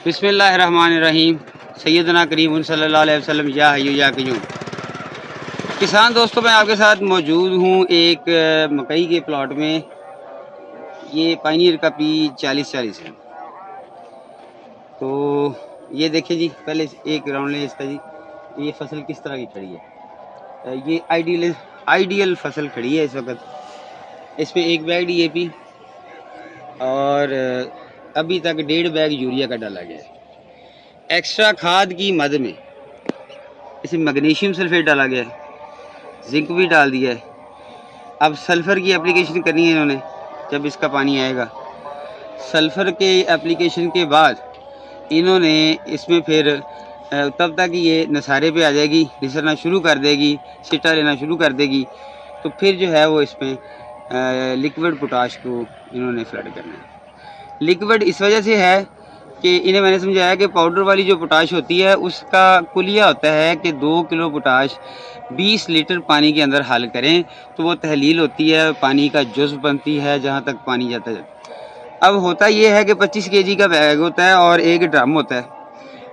बिस्मिल्लाहिर्रहमानिर्रहीम। सैयदना करीम सल्लल्लाहु अलैहि वसल्लम या हय्यु या क़य्यूम। किसान दोस्तों, मैं आपके साथ मौजूद हूँ एक मकई के प्लॉट में। ये पाइनियर का पी 4040 है। तो ये देखिए जी, पहले एक राउंड लें इसका जी। ये फसल किस तरह की खड़ी है। ये आइडियल फसल खड़ी है इस वक्त। इस पर 1 बैग DAP और अभी तक 1.5 बैग यूरिया का डाला गया है। एक्स्ट्रा खाद की मद में इसमें मैग्नीशियम सल्फेट डाला गया है, जिंक भी डाल दिया है। अब सल्फ़र की एप्लीकेशन करनी है इन्होंने जब इसका पानी आएगा। सल्फ़र के एप्लीकेशन के बाद इन्होंने इसमें फिर तब तक ये नसारे पे आ जाएगी, निसरना शुरू कर देगी, सिटा लेना शुरू कर देगी। तो फिर जो है वो इसमें लिक्विड पोटाश को इन्होंने फ्लड करना है। लिक्विड इस वजह से है कि इन्हें मैंने समझाया कि पाउडर वाली जो पोटाश होती है उसका कुलिया होता है कि 2 किलो पोटाश 20 लीटर पानी के अंदर हल करें तो वो तहलील होती है, पानी का जुज़्व बनती है जहाँ तक पानी जाता है। अब होता ये है कि 25 kg का बैग होता है और एक ड्रम होता है।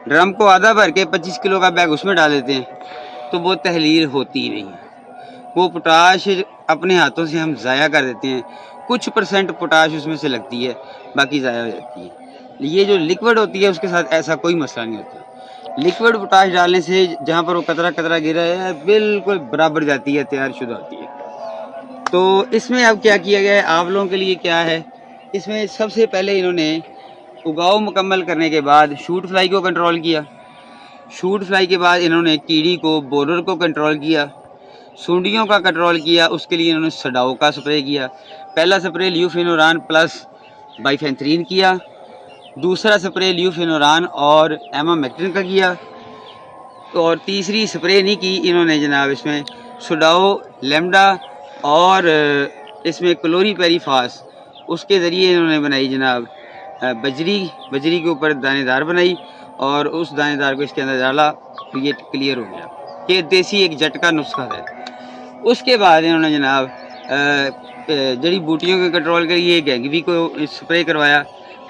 ड्रम को आधा भर के 25 किलो का बैग उसमें डाल देते हैं तो वो तहलील होती ही नहीं है। वो पोटाश अपने हाथों से हम ज़ाया कर देते हैं। कुछ % पोटाश उसमें से लगती है, बाकी ज़ाया हो जाती है। ये जो लिक्विड होती है उसके साथ ऐसा कोई मसला नहीं होता। लिक्विड पोटाश डालने से जहाँ पर वो कतरा कतरा गिरा है बिल्कुल बराबर जाती है, तैयार शुदा होती है। तो इसमें अब क्या किया गया है आप लोगों के लिए क्या है, इसमें सबसे पहले इन्होंने उगाव मुकम्मल करने के बाद शूट फ्लाई को कंट्रोल किया। शूट फ्लाई के बाद इन्होंने कीड़ी को, बोरर को कंट्रोल किया, सूंडियों का कंट्रोल किया। उसके लिए इन्होंने सडाओ का स्प्रे किया। पहला स्प्रे ल्यूफेनोरान प्लस बाइफेंथ्रीन किया, दूसरा स्प्रे ल्यूफेनोरान और एमामेक्टिन का किया, और तीसरी स्प्रे नहीं की इन्होंने जनाब इसमें सुडाओ, लेमडा और इसमें क्लोरीपेरीफास, उसके ज़रिए इन्होंने बनाई जनाब बजरी के ऊपर दानेदार बनाई और उस दानेदार को इसके अंदर डाला तो ये क्लियर हो गया। ये देसी एक झटका नुस्खा है। उसके बाद इन्होंने जनाब जड़ी बूटियों के कंट्रोल के लिए गैंगवी को स्प्रे करवाया।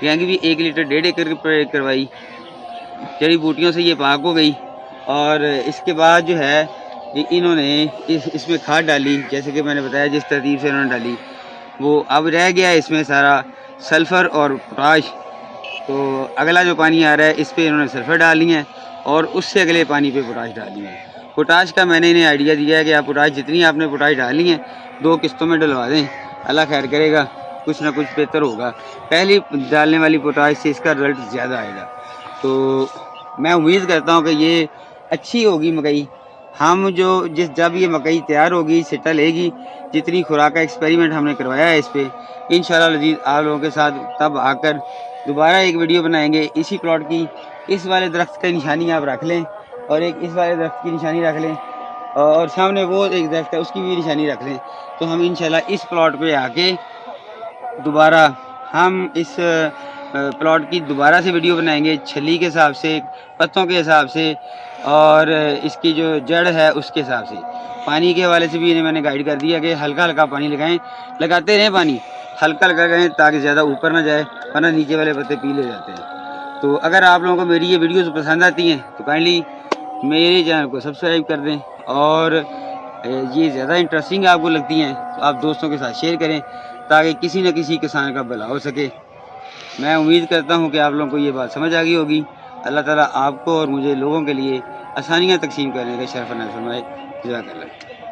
गैंगवी 1 लीटर 1.5 एकड़ स्प्रे करवाई। जड़ी बूटियों से ये पाक हो गई। और इसके बाद जो है इन्होंने इसमें खाद डाली, जैसे कि मैंने बताया जिस तरतीब से इन्होंने डाली वो अब रह गया है इसमें सारा सल्फ़र और पोटाश। तो अगला जो पानी आ रहा है इस पर इन्होंने सल्फ़र डाली है और उससे अगले पानी पे पोटाश डाली है। पोटाश का मैंने इन्हें आइडिया दिया है कि आप पोटाश जितनी आपने पोटाश डालनी है 2 किस्तों में डलवा दें, अल्लाह खैर करेगा, कुछ ना कुछ बेहतर होगा। पहली डालने वाली पोटाश से इसका रिज़ल्ट ज़्यादा आएगा। तो मैं उम्मीद करता हूँ कि ये अच्छी होगी मकई। हम जब ये मकई तैयार होगी, सिटा लेगी, जितनी खुराक का एक्सपेरिमेंट हमने करवाया है इस पर, इंशाअल्लाह लजीज़ आप लोगों के साथ तब आकर दोबारा एक वीडियो बनाएंगे इसी प्लॉट की। इस वाले दरख्त की निशानी आप रख लें और एक इस वाले दरख्त की निशानी रख लें और सामने वो एक दरख्त है उसकी भी निशानी रख लें। तो हम इंशाअल्लाह इस प्लॉट पे आके दोबारा हम इस प्लॉट की दोबारा से वीडियो बनाएंगे, छली के हिसाब से, पत्तों के हिसाब से और इसकी जो जड़ है उसके हिसाब से। पानी के हवाले से भी इन्हें मैंने गाइड कर दिया कि हल्का हल्का पानी लगाएं, लगाते रहें पानी, हल्का हल्का लगाएं ताकि ज़्यादा ऊपर ना जाए वरना नीचे वाले पत्ते पीले जाते हैं। तो अगर आप लोगों को मेरी ये वीडियोज़ पसंद आती हैं तो काइंडली मेरे चैनल को सब्सक्राइब कर दें और ये ज़्यादा इंटरेस्टिंग आपको लगती हैं तो आप दोस्तों के साथ शेयर करें ताकि किसी न किसी किसान का भला हो सके। मैं उम्मीद करता हूँ कि आप लोगों को ये बात समझ आ गई होगी। अल्लाह ताला आपको और मुझे लोगों के लिए आसानियाँ तकसीम करने का शरफ़ अता फरमाए। जज़ाकल्लाह।